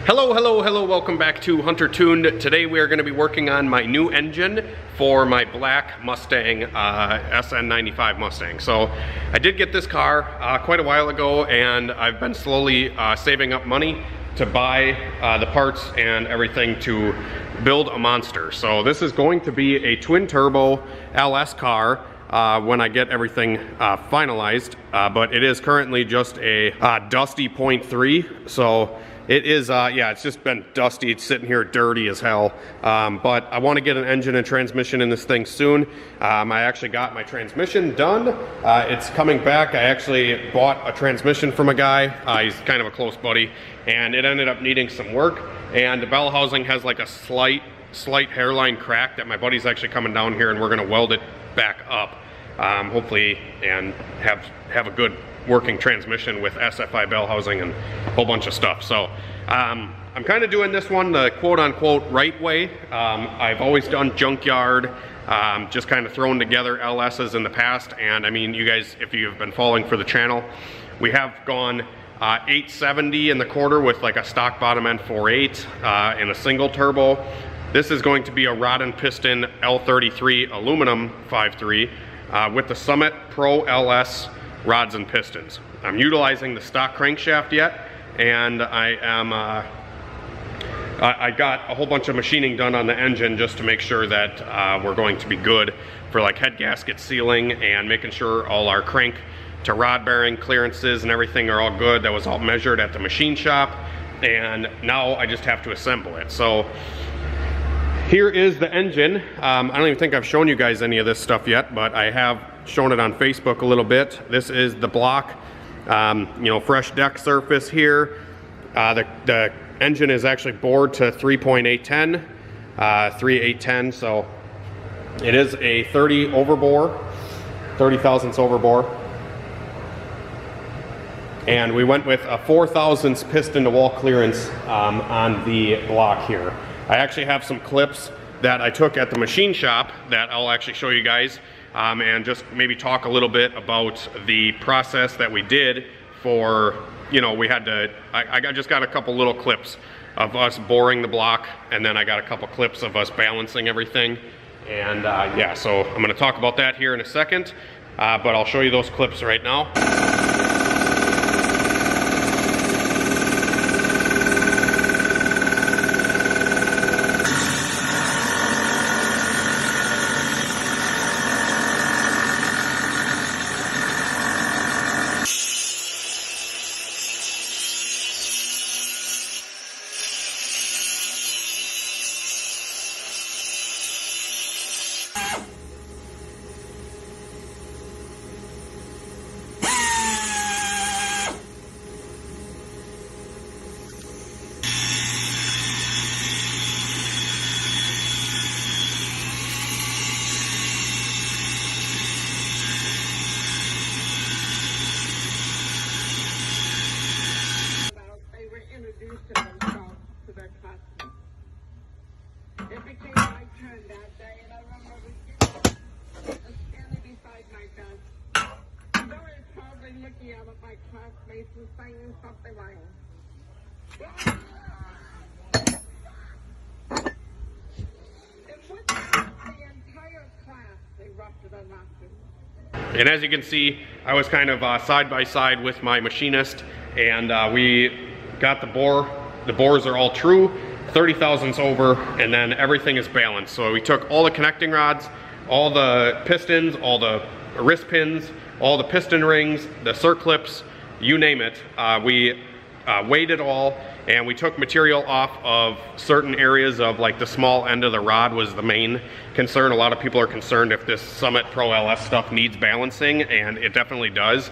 Hello, welcome back to Hunter Tuned. Today we are going to be working on my new engine for my black Mustang, SN95 Mustang. So I did get this car quite a while ago, and I've been slowly saving up money to buy the parts and everything to build a monster. So this is going to be a twin turbo LS car when I get everything finalized, but it is currently just a dusty 0.3. So it is, yeah, it's just been dusty. It's sitting here dirty as hell. But I want to get an engine and transmission in this thing soon. I actually got my transmission done. It's coming back. I actually bought a transmission from a guy. He's kind of a close buddy, and it ended up needing some work. And the bell housing has like a slight hairline crack that my buddy's actually coming down here, and we're going to weld it back up, hopefully, and have a good working transmission with SFI bell housing and a whole bunch of stuff. So I'm kind of doing this one the quote-unquote right way. I've always done junkyard, just kind of thrown together LSs in the past, and I mean, you guys, if you've been following for the channel, we have gone 870 in the quarter with like a stock bottom end 4.8 in a single turbo. This is going to be a rod and piston L33 aluminum 5.3 with the Summit Pro LS rods and pistons. I'm utilizing the stock crankshaft yet, and I got a whole bunch of machining done on the engine just to make sure that we're going to be good for like head gasket sealing and making sure all our crank to rod bearing clearances and everything are all good. That was all measured at the machine shop, and now I just have to assemble it. So here is the engine. I don't even think I've shown you guys any of this stuff yet, but I have shown it on Facebook a little bit. This is the block, you know, fresh deck surface here. The engine is actually bored to 3.810, 3.810, so it is a 30 overbore, 30 thousandths overbore. And we went with a 4 thousandths piston to wall clearance on the block here. I actually have some clips that I took at the machine shop that I'll actually show you guys, and just maybe talk a little bit about the process that we did for, you know, we had to, I just got a couple little clips of us boring the block, and then I got a couple clips of us balancing everything. And yeah, so I'm gonna talk about that here in a second, but I'll show you those clips right now. It became my turn that day, and I remember standing beside my desk. They were probably looking out at my classmates and saying something like, and with that, the entire class erupted in laughter. And as you can see, I was kind of side by side with my machinist, and we got the bore. The bores are all true, 30 thousandths over, and then everything is balanced. So we took all the connecting rods, all the pistons, all the wrist pins, all the piston rings, the circlips, you name it. We weighed it all, and we took material off of certain areas of, like, the small end of the rod was the main concern. A lot of people are concerned if this Summit Pro LS stuff needs balancing, and it definitely does.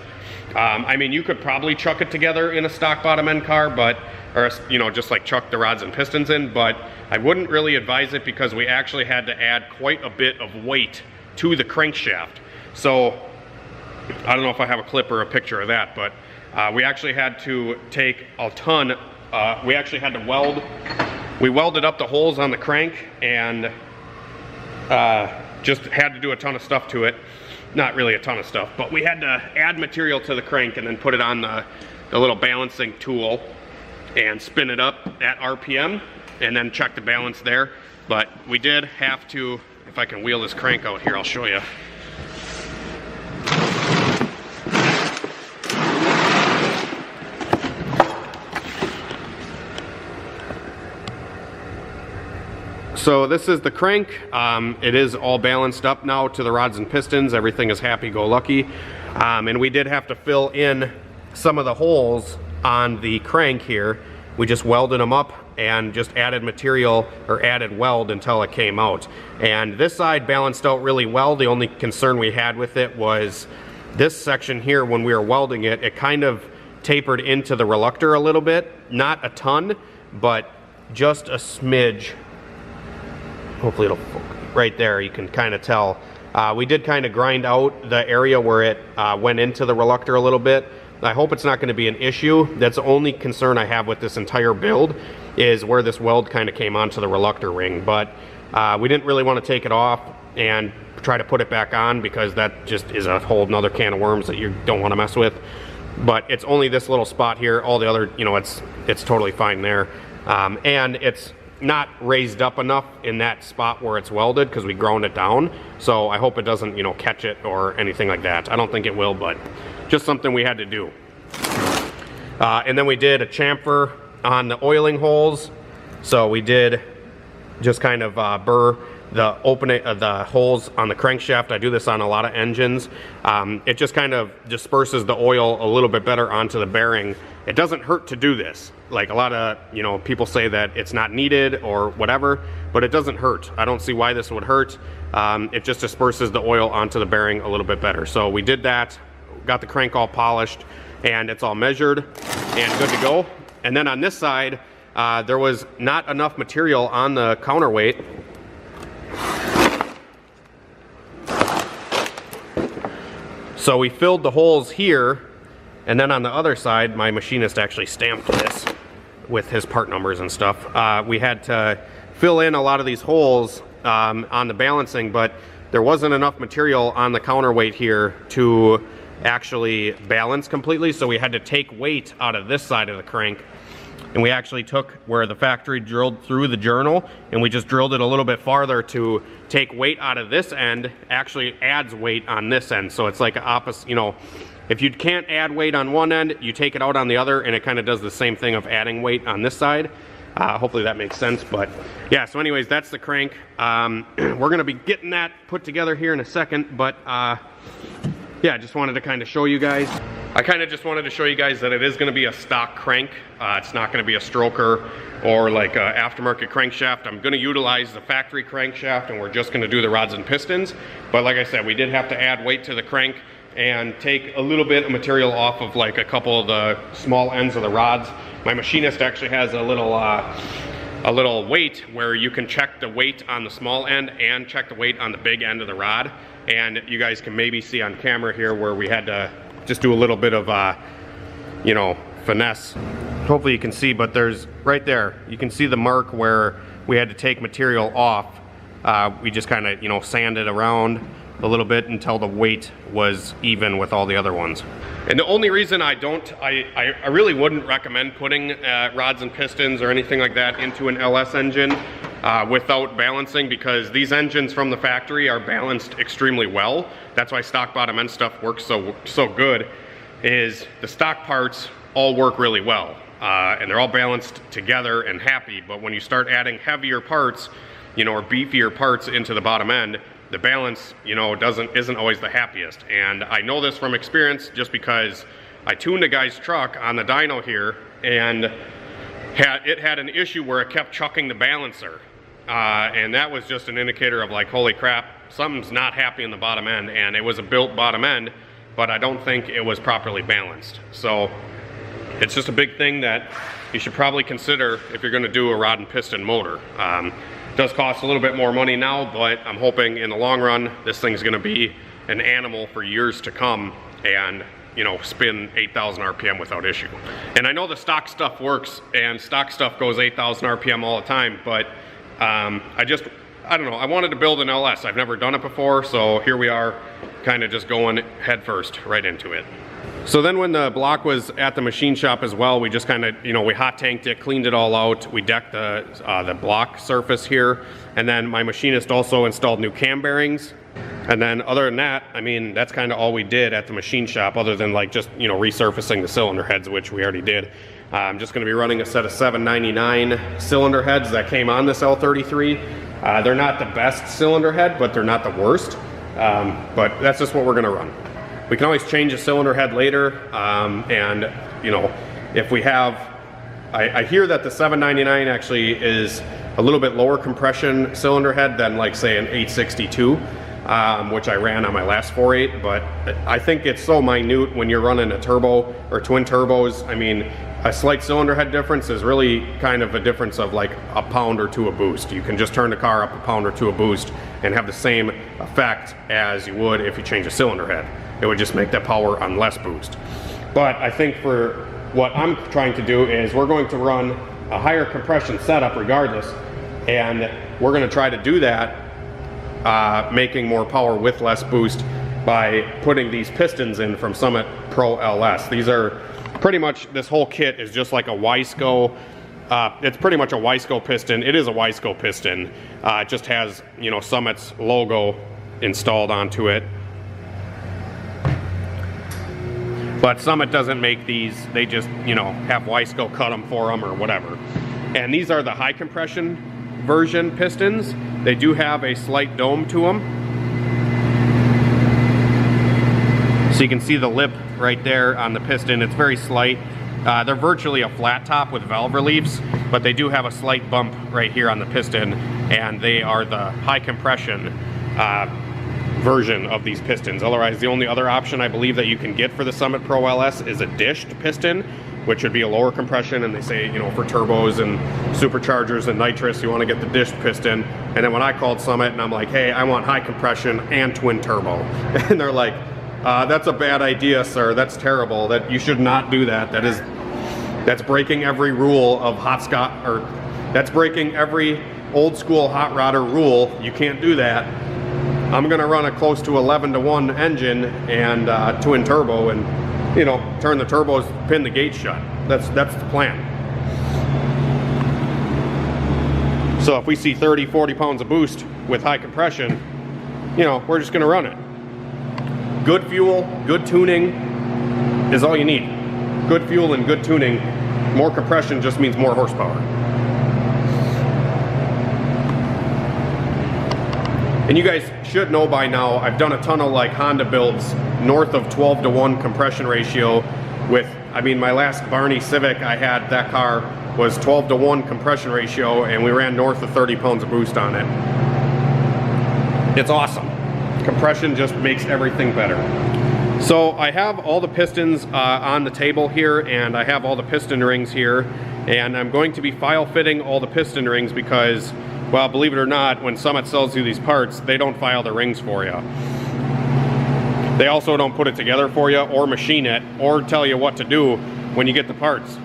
I mean, you could probably chuck it together in a stock bottom end car, but, or, you know, just like chuck the rods and pistons in, but I wouldn't really advise it because we actually had to add quite a bit of weight to the crankshaft. So I don't know if I have a clip or a picture of that, but we actually had to take a ton. We actually had to we welded up the holes on the crank, and just had to do a ton of stuff to it. Not really a ton of stuff, but we had to add material to the crank and then put it on the little balancing tool and spin it up, at RPM and then check the balance there. But we did have to, if I can wheel this crank out here, I'll show you. So this is the crank. It is all balanced up now to the rods and pistons. Everything is happy-go-lucky. And we did have to fill in some of the holes on the crank here. We just welded them up and just added material or added weld until it came out. And this side balanced out really well. The only concern we had with it was this section here. When we were welding it, it kind of tapered into the reluctor a little bit. Not a ton, but just a smidge. Hopefully it'll, right there, you can kind of tell. We did kind of grind out the area where it went into the reluctor a little bit. I hope it's not going to be an issue. That's the only concern I have with this entire build, is where this weld kind of came onto the reluctor ring. But we didn't really want to take it off and try to put it back on, because that just is a whole nother can of worms that you don't want to mess with. But it's only this little spot here. All the other, you know, it's totally fine there. And it's not raised up enough in that spot where it's welded, because we ground it down. So I hope it doesn't, you know, catch it or anything like that. I don't think it will, but just something we had to do. And then we did a chamfer on the oiling holes. So we did just kind of burr the opening of the holes on the crankshaft. I do this on a lot of engines. It just kind of disperses the oil a little bit better onto the bearing. It doesn't hurt to do this. Like a lot of, you know, people say that it's not needed or whatever, but it doesn't hurt. I don't see why this would hurt. It just disperses the oil onto the bearing a little bit better. So we did that, got the crank all polished, and it's all measured and good to go. And then on this side, there was not enough material on the counterweight. So we filled the holes here, and then on the other side, my machinist actually stamped this with his part numbers and stuff. We had to fill in a lot of these holes on the balancing, but there wasn't enough material on the counterweight here to actually balance completely, so we had to take weight out of this side of the crank. And we actually took where the factory drilled through the journal, and we just drilled it a little bit farther to take weight out of this end. Actually adds weight on this end, so it's like opposite, you know, if you can't add weight on one end, you take it out on the other, and it kind of does the same thing of adding weight on this side. Hopefully that makes sense. But yeah, so anyways, that's the crank. We're gonna be getting that put together here in a second, but yeah, I just wanted to kind of show you guys. I kind of just wanted to show you guys that it is going to be a stock crank. It's not going to be a stroker or like an aftermarket crankshaft. I'm going to utilize the factory crankshaft, and we're just going to do the rods and pistons. But like I said, we did have to add weight to the crank and take a little bit of material off of like a couple of the small ends of the rods. My machinist actually has a little weight where you can check the weight on the small end and check the weight on the big end of the rod. And you guys can maybe see on camera here where we had to just do a little bit of, you know, finesse. Hopefully you can see, but there's right there, you can see the mark where we had to take material off. We just kind of, you know, sanded around a little bit until the weight was even with all the other ones. And the only reason I really wouldn't recommend putting rods and pistons or anything like that into an LS engine without balancing, because these engines from the factory are balanced extremely well. That's why stock bottom end stuff works so good, is the stock parts all work really well. And they're all balanced together and happy, but when you start adding heavier parts, you know, or beefier parts into the bottom end, the balance, you know, isn't always the happiest. And I know this from experience, just because I tuned a guy's truck on the dyno here, and it had an issue where it kept chucking the balancer. And that was just an indicator of like, holy crap, something's not happy in the bottom end. And it was a built bottom end, but I don't think it was properly balanced. So it's just a big thing that you should probably consider if you're gonna do a rod and piston motor. It does cost a little bit more money now, but I'm hoping in the long run, this thing's gonna be an animal for years to come, and, you know, spin 8,000 RPM without issue. And I know the stock stuff works, and stock stuff goes 8,000 RPM all the time, but I don't know, I wanted to build an LS. I've never done it before, so here we are, kind of just going head first right into it. So then when the block was at the machine shop as well, we just kind of, you know, we hot tanked it, cleaned it all out. We decked the block surface here. And then my machinist also installed new cam bearings. And then other than that, I mean, that's kind of all we did at the machine shop, other than like just, you know, resurfacing the cylinder heads, which we already did. I'm just going to be running a set of 799 cylinder heads that came on this L33. They're not the best cylinder head, but they're not the worst. But that's just what we're going to run. We can always change a cylinder head later, and you know, if we have, I hear that the 799 actually is a little bit lower compression cylinder head than like say an 862, which I ran on my last 4.8, but I think it's so minute when you're running a turbo or twin turbos. I mean, a slight cylinder head difference is really kind of a difference of like a pound or two a boost. You can just turn the car up a pound or two a boost and have the same effect as you would if you change a cylinder head. It would just make that power on less boost. But I think for what I'm trying to do is we're going to run a higher compression setup regardless, and we're going to try to do that making more power with less boost by putting these pistons in from Summit Pro LS. These are pretty much, this whole kit is just like a Wiseco. It's pretty much a Wiseco piston. It is a Wiseco piston. It just has, you know, Summit's logo installed onto it. But Summit doesn't make these. They just, you know, have Wiseco cut them for them or whatever. And these are the high compression version pistons. They do have a slight dome to them. So you can see the lip right there on the piston. It's very slight. They're virtually a flat top with valve reliefs, but they do have a slight bump right here on the piston, and they are the high compression version of these pistons. Otherwise, the only other option I believe that you can get for the Summit Pro LS is a dished piston, which would be a lower compression, and they say, you know, for turbos and superchargers and nitrous, you want to get the dished piston. And then when I called Summit and I'm like, hey, I want high compression and twin turbo, and they're like, that's a bad idea, sir. That's terrible. That you should not do that. That's breaking every rule of that's breaking every old school hot rodder rule. You can't do that. I'm gonna run a close to 11-to-1 engine and twin turbo, and you know, turn the turbos, pin the gate shut. That's the plan. So if we see 30-40 pounds of boost with high compression, you know, we're just gonna run it. Good fuel, good tuning is all you need. Good fuel and good tuning. More compression just means more horsepower. And you guys should know by now, I've done a ton of like Honda builds north of 12-to-1 compression ratio with, I mean, my last Barney Civic I had, that car was 12-to-1 compression ratio, and we ran north of 30 pounds of boost on it. It's awesome. Compression just makes everything better. So I have all the pistons on the table here, and I have all the piston rings here, and I'm going to be file fitting all the piston rings because, well, believe it or not, when Summit sells you these parts, they don't file the rings for you. They also don't put it together for you or machine it or tell you what to do when you get the parts.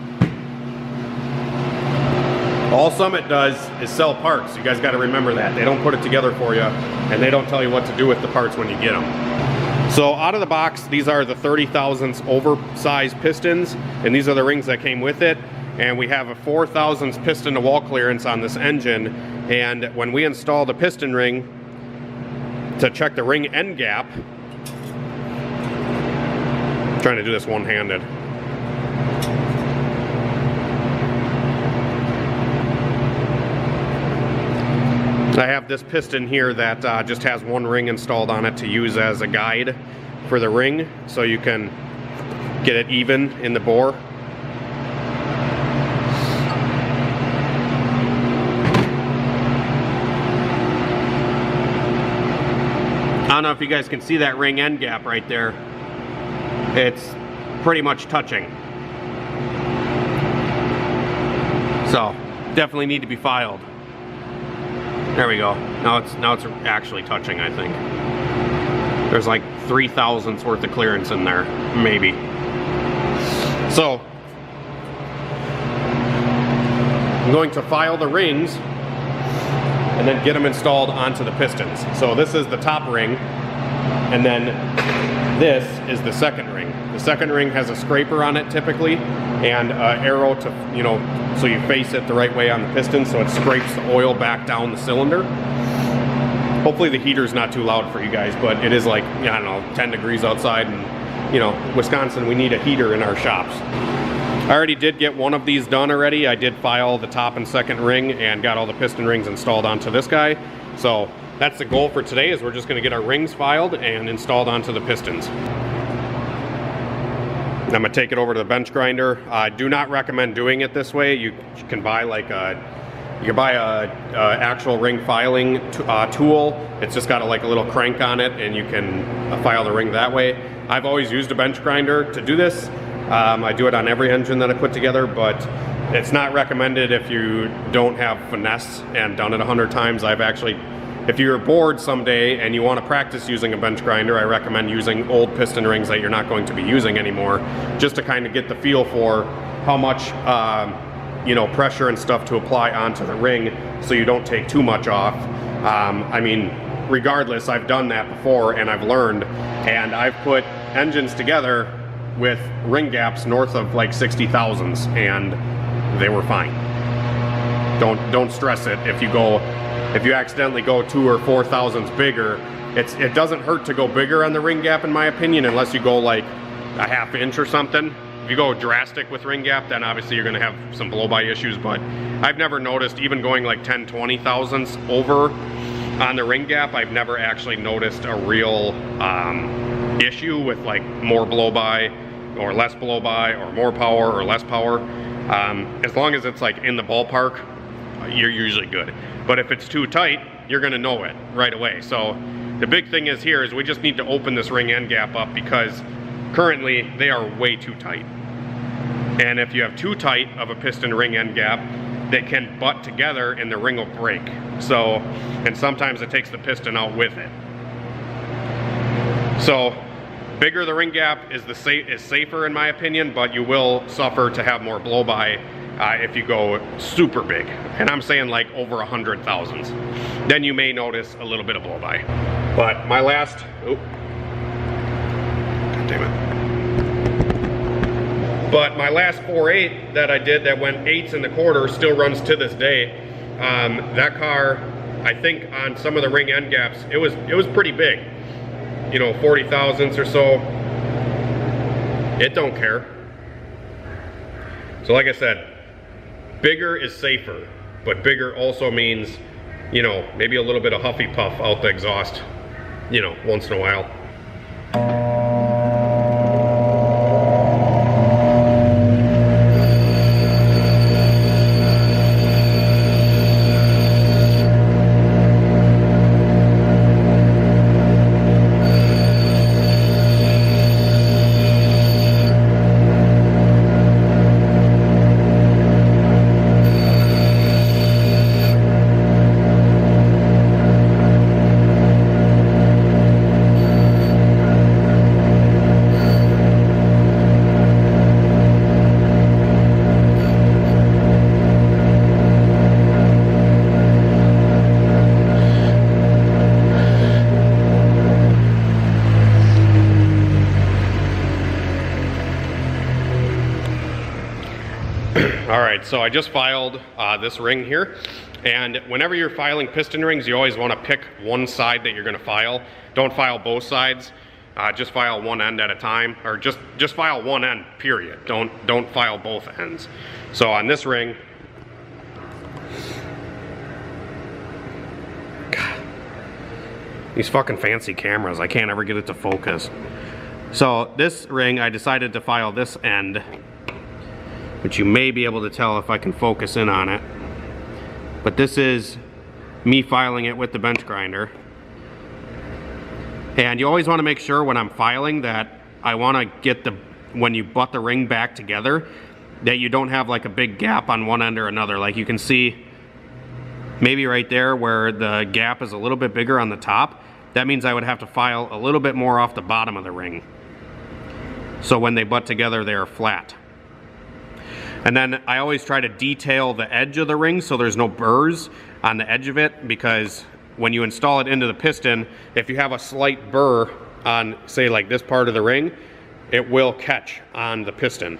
All Summit does is sell parts. You guys got to remember that. They don't put it together for you, and they don't tell you what to do with the parts when you get them. So out of the box, these are the 30 thousandths oversized pistons, and these are the rings that came with it. And we have a 4 thousandths piston to wall clearance on this engine. And when we install the piston ring to check the ring end gap, I'm trying to do this one-handed. I have this piston here that just has one ring installed on it to use as a guide for the ring, so you can get it even in the bore. I don't know if you guys can see that ring end gap right there. It's pretty much touching. So definitely need to be filed. There we go. Now it's actually touching, I think. There's like 3 thousandths worth of clearance in there, maybe. So I'm going to file the rings and then get them installed onto the pistons. So this is the top ring, and then This is the second ring. The second ring has a scraper on it typically, and an arrow to, you know, so you face it the right way on the piston so it scrapes the oil back down the cylinder. Hopefully the heater's not too loud for you guys, but it is like, I don't know, 10 degrees outside, and you know, Wisconsin, we need a heater in our shops. I already did get one of these done already. I did file the top and second ring and got all the piston rings installed onto this guy. So that's the goal for today, is we're just gonna get our rings filed and installed onto the pistons. I'm gonna take it over to the bench grinder. I do not recommend doing it this way. You can buy like a actual ring filing tool. It's just got like a little crank on it, and you can file the ring that way. I've always used a bench grinder to do this. I do it on every engine that I put together, but it's not recommended if you don't have finesse and done it 100 times. I've actually, if you're bored someday and you want to practice using a bench grinder, I recommend using old piston rings that you're not going to be using anymore, just to kind of get the feel for how much you know, pressure and stuff to apply onto the ring so you don't take too much off. I mean, regardless, I've done that before and I've learned, and I've put engines together with ring gaps north of like 60 thousandths, and they were fine. Don't stress it if you accidentally go 2 or 4 thousandths bigger. It doesn't hurt to go bigger on the ring gap, in my opinion, unless you go like a ½ inch or something. If you go drastic with ring gap, then obviously you're gonna have some blow-by issues, but I've never noticed, even going like 10, 20 thousandths over on the ring gap, I've never actually noticed a real issue with like more blow-by or less blow-by, or more power or less power. As long as it's like in the ballpark, you're usually good. But if it's too tight, you're gonna know it right away. So the big thing is here is we just need to open this ring end gap up, because currently they are way too tight. And if you have too tight of a piston ring end gap, they can butt together and the ring will break. So, and sometimes it takes the piston out with it. So bigger the ring gap is safer in my opinion, but you will suffer to have more blow-by if you go super big. And I'm saying like over 100 thousandths. Then you may notice a little bit of blow-by. But my last, God damn it. But my last 4.8 that I did that went 8s in the quarter still runs to this day. That car, I think on some of the ring end gaps, it was pretty big. You know, 40 thousandths or so. It don't care. So like I said, bigger is safer, but bigger also means, you know, maybe a little bit of huffy puff out the exhaust, you know, once in a while. Alright, so I just filed this ring here, and whenever you're filing piston rings, you always want to pick one side that you're going to file. Don't file both sides, just file one end at a time, or just file one end, period. Don't file both ends. So on this ring, God, these fucking fancy cameras, I can't ever get it to focus. So this ring, I decided to file this end, which you may be able to tell if I can focus in on it. But this is me filing it with the bench grinder. And you always want to make sure when I'm filing that I want to get when you butt the ring back together, that you don't have like a big gap on one end or another. Like you can see maybe right there where the gap is a little bit bigger on the top. That means I would have to file a little bit more off the bottom of the ring. So when they butt together, they are flat. And then I always try to detail the edge of the ring so there's no burrs on the edge of it, because when you install it into the piston, if you have a slight burr on, say, like this part of the ring, it will catch on the piston.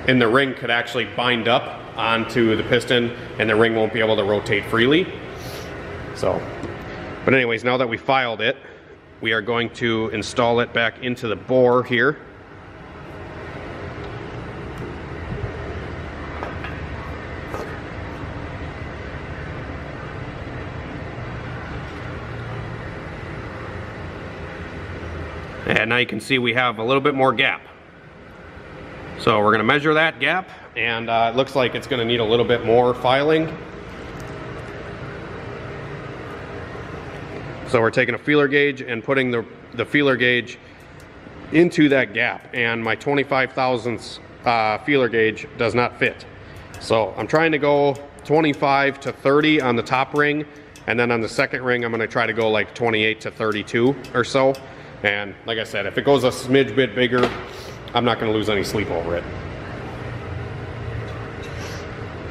And the ring could actually bind up onto the piston and the ring won't be able to rotate freely. So, but anyways, now that we filed it, we are going to install it back into the bore here. And now you can see we have a little bit more gap. So we're going to measure that gap, and it looks like it's going to need a little bit more filing. So we're taking a feeler gauge and putting the feeler gauge into that gap, and my 25 thousandths feeler gauge does not fit. So I'm trying to go 25 to 30 on the top ring, and then on the second ring I'm going to try to go like 28 to 32 or so. And like I said, if it goes a smidge bit bigger, I'm not going to lose any sleep over it.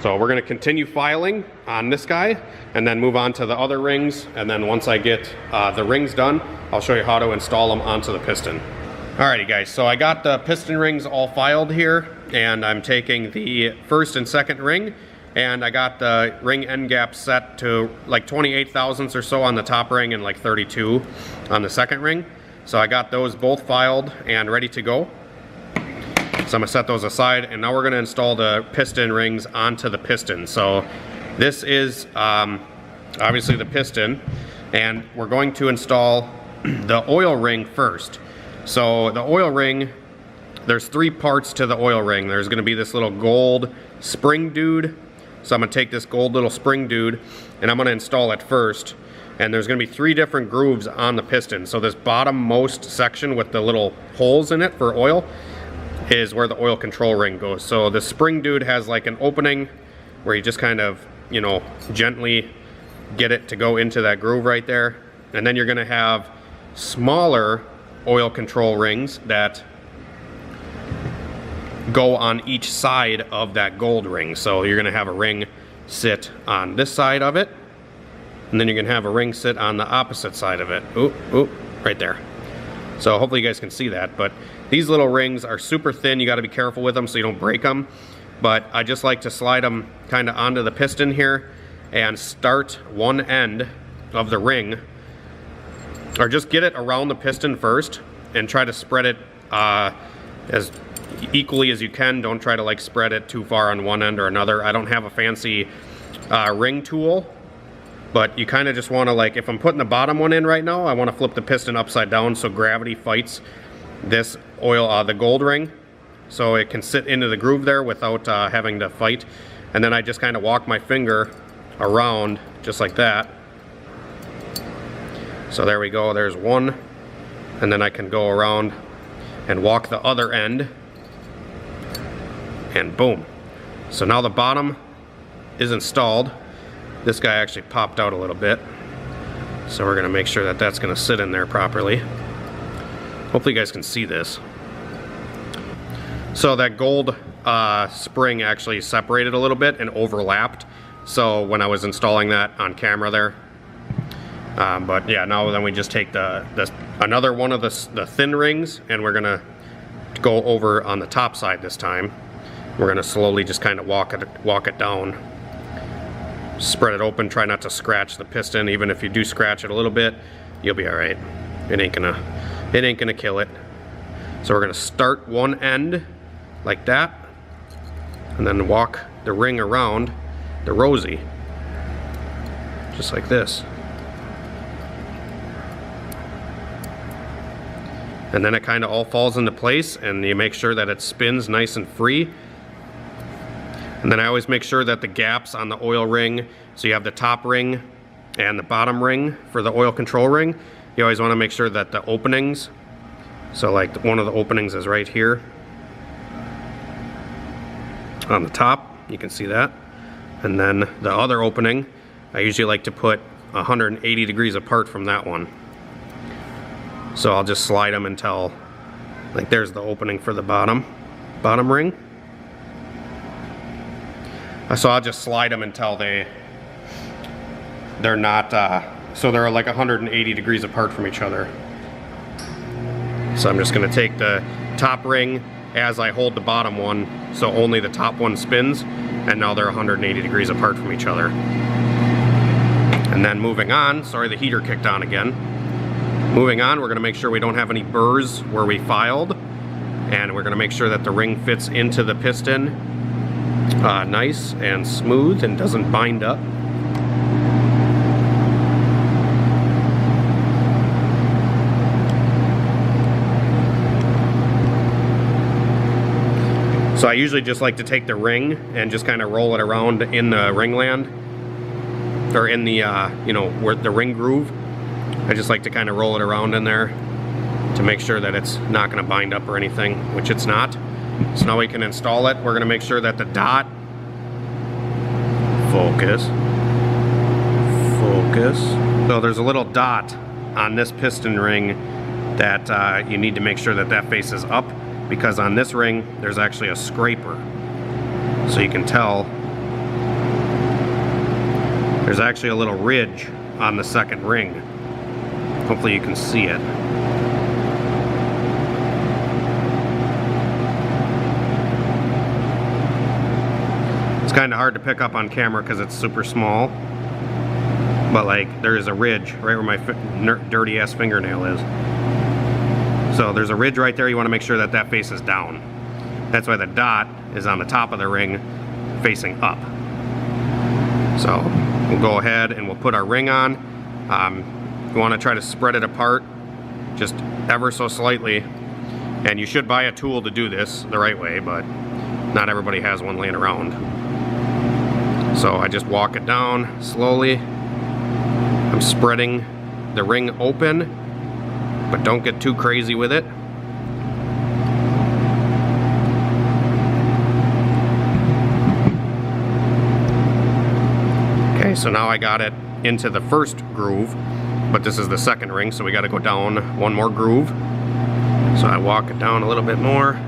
So we're going to continue filing on this guy and then move on to the other rings. And then once I get the rings done, I'll show you how to install them onto the piston. Alrighty guys, so I got the piston rings all filed here, and I'm taking the first and second ring, and I got the ring end gap set to like 28 thousandths or so on the top ring and like 32 on the second ring. So I got those both filed and ready to go. So I'm gonna set those aside, and now we're gonna install the piston rings onto the piston. So this is obviously the piston, and we're going to install the oil ring first. So the oil ring, there's three parts to the oil ring. There's gonna be this little gold spring dude. So I'm gonna take this gold little spring dude and I'm gonna install it first. And there's gonna be three different grooves on the piston. So this bottom-most section with the little holes in it for oil is where the oil control ring goes. So the spring dude has like an opening where you just kind of, you know, gently get it to go into that groove right there. And then you're gonna have smaller oil control rings that go on each side of that gold ring. So you're gonna have a ring sit on this side of it, and then you're gonna have a ring sit on the opposite side of it. Oop, right there. So hopefully you guys can see that, but these little rings are super thin. You gotta be careful with them so you don't break them. But I just like to slide them kind of onto the piston here and start one end of the ring, or just get it around the piston first and try to spread it as equally as you can. Don't try to like spread it too far on one end or another. I don't have a fancy ring tool, but you kind of just want to, like, if I'm putting the bottom one in right now, I want to flip the piston upside down so gravity fights this oil, the gold ring, so it can sit into the groove there without having to fight. And then I just kind of walk my finger around just like that. So there we go, there's one, and then I can go around and walk the other end, and boom. So now the bottom is installed. This guy actually popped out a little bit, so we're gonna make sure that that's gonna sit in there properly. Hopefully you guys can see this. So that gold spring actually separated a little bit and overlapped, so when I was installing that on camera there. But yeah, now then we just take another one of the thin rings, and we're gonna go over on the top side this time. We're gonna slowly just kind of walk it down. Spread it open, try not to scratch the piston. Even if you do scratch it a little bit, you'll be all right. It ain't gonna kill it. So we're gonna start one end like that, and then walk the ring around the rosy, just like this. And then it kind of all falls into place, and you make sure that it spins nice and free. And then I always make sure that the gaps on the oil ring, so you have the top ring and the bottom ring for the oil control ring, you always want to make sure that the openings, so like one of the openings is right here on the top, you can see that. And then the other opening, I usually like to put 180 degrees apart from that one. So I'll just slide them until, like, there's the opening for the bottom ring. So I'll just slide them until they're not, so they're like 180 degrees apart from each other. So I'm just gonna take the top ring as I hold the bottom one, so only the top one spins, and now they're 180 degrees apart from each other. And then moving on, sorry, the heater kicked on again. Moving on, we're gonna make sure we don't have any burrs where we filed, and we're gonna make sure that the ring fits into the piston nice and smooth and doesn't bind up. So I usually just like to take the ring and just kind of roll it around in the ringland, or in the, you know, where the ring groove. I just like to kind of roll it around in there to make sure that it's not going to bind up or anything, which it's not. So now we can install it. We're going to make sure that the dot, focus. So there's a little dot on this piston ring that you need to make sure that that faces up, because on this ring there's actually a scraper. So you can tell there's actually a little ridge on the second ring. Hopefully you can see it. It's kind of hard to pick up on camera because it's super small, but like there is a ridge right where my dirty ass fingernail is. So there's a ridge right there. You want to make sure that that faces down. That's why the dot is on the top of the ring facing up. So we'll go ahead and we'll put our ring on. You want to try to spread it apart just ever so slightly. And you should buy a tool to do this the right way, but not everybody has one laying around. So I just walk it down slowly. I'm spreading the ring open, but don't get too crazy with it. Okay, so now I got it into the first groove, but this is the second ring, so we got to go down one more groove. So I walk it down a little bit more.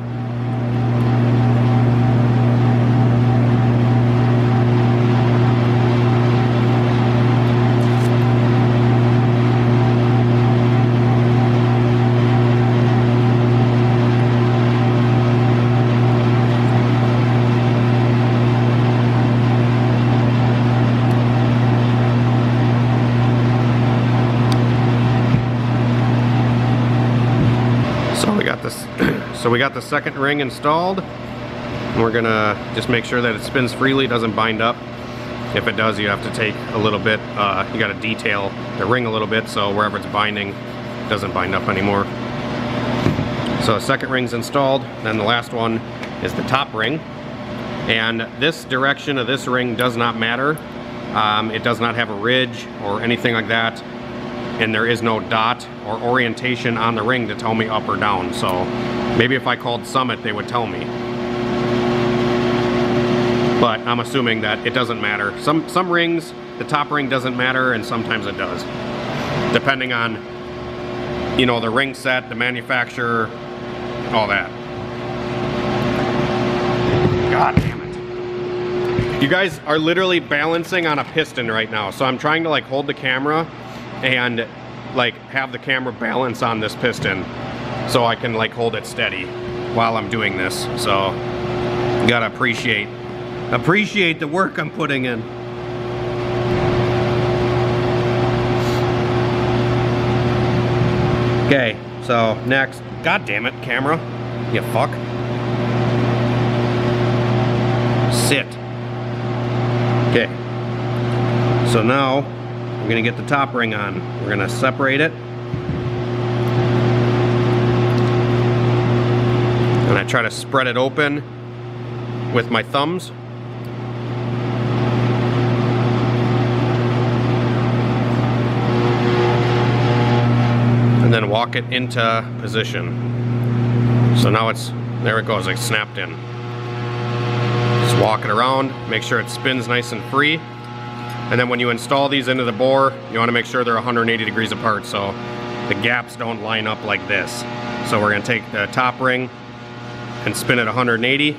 So we got the second ring installed. We're gonna just make sure that it spins freely, doesn't bind up. If it does, you have to take a little bit, you gotta detail the ring a little bit so wherever it's binding, it doesn't bind up anymore. So the second ring's installed, then the last one is the top ring. And this direction of this ring does not matter. It does not have a ridge or anything like that. And there is no dot or orientation on the ring to tell me up or down. So maybe if I called Summit, they would tell me. But I'm assuming that it doesn't matter. Some rings, the top ring doesn't matter, and sometimes it does. Depending on, you know, the ring set, the manufacturer, all that. God damn it. You guys are literally balancing on a piston right now. So I'm trying to like hold the camera and like have the camera balance on this piston so I can like hold it steady while I'm doing this. So you gotta appreciate the work I'm putting in. Okay, so next, god damn it, camera, you fuck. Sit. Okay, so now we're gonna get the top ring on. We're gonna separate it. And I try to spread it open with my thumbs. And then walk it into position. So now it's, there it goes, like snapped in. Just walk it around, make sure it spins nice and free. And then when you install these into the bore, you want to make sure they're 180 degrees apart so the gaps don't line up like this. So we're going to take the top ring and spin it 180.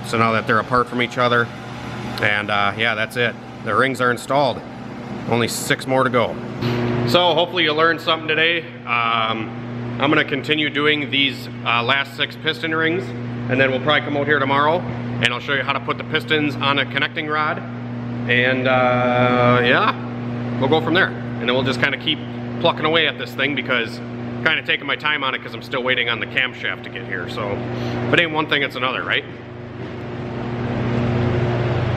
So now that they're apart from each other. And yeah, that's it. The rings are installed. Only 6 more to go. So hopefully you learned something today. I'm gonna continue doing these last 6 piston rings, and then we'll probably come out here tomorrow and I'll show you how to put the pistons on a connecting rod. And yeah, we'll go from there. And then we'll just kind of keep plucking away at this thing, because I'm kind of taking my time on it because I'm still waiting on the camshaft to get here. So if it ain't one thing, it's another, right?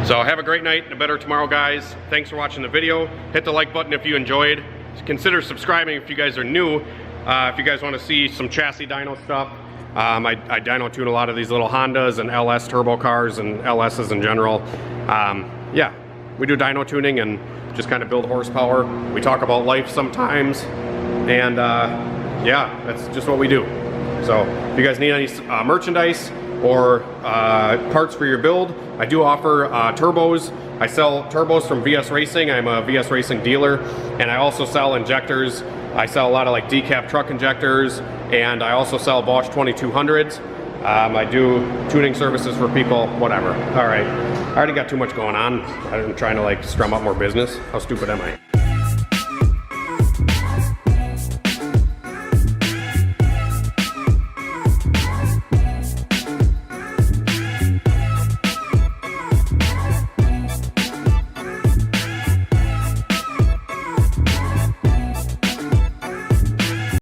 So have a great night and a better tomorrow, guys. Thanks for watching the video. Hit the like button if you enjoyed. Consider subscribing if you guys are new. If you guys want to see some chassis dyno stuff, I dyno tune a lot of these little Hondas and LS turbo cars and LSs in general. Yeah, we do dyno tuning and just kind of build horsepower. We talk about life sometimes, and yeah, that's just what we do. So if you guys need any merchandise or parts for your build, I do offer turbos. I sell turbos from VS Racing. I'm a VS Racing dealer, and I also sell injectors. I sell a lot of like decap truck injectors, and I also sell Bosch 2200s. I do tuning services for people, whatever. All right, I already got too much going on. I'm trying to like strum up more business. How stupid am I?